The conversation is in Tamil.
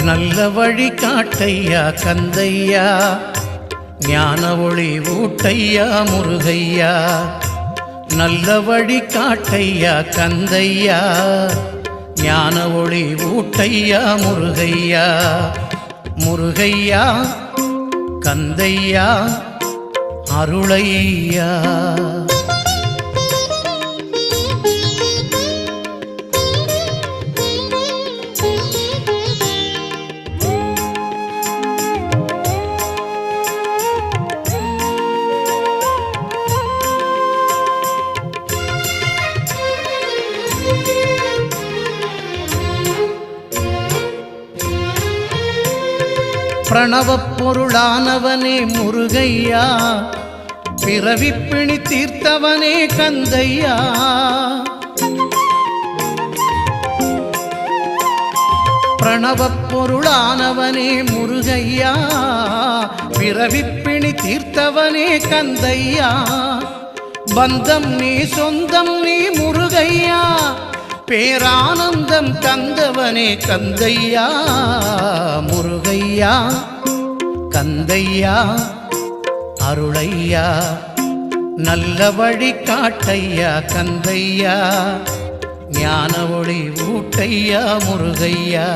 நல்ல வழி காட்டையா கந்தையா, ஞான ஒளி ஊட்டையா முருகையா. நல்ல வழி காட்டையா கந்தையா, ஞான ஒளி ஊட்டையா முருகையா. முருகையா கந்தையா அருளையா. பிரணவப் பொருளானவனே முருகையா, பிறவிப்பிணி தீர்த்தவனே கந்தையா. பிரணவப் பொருளானவனே முருகையா, பிறவிப்பிணி தீர்த்தவனே கந்தையா. பந்தம் நீ சொந்தம் நீ முருகையா, பேரானந்தம் தந்தவனே கந்தையா. முருகையா கந்தையா அருளையா. நல்ல வழி காட்டையா கந்தையா, ஞான ஒளி ஊட்டையா முருகையா.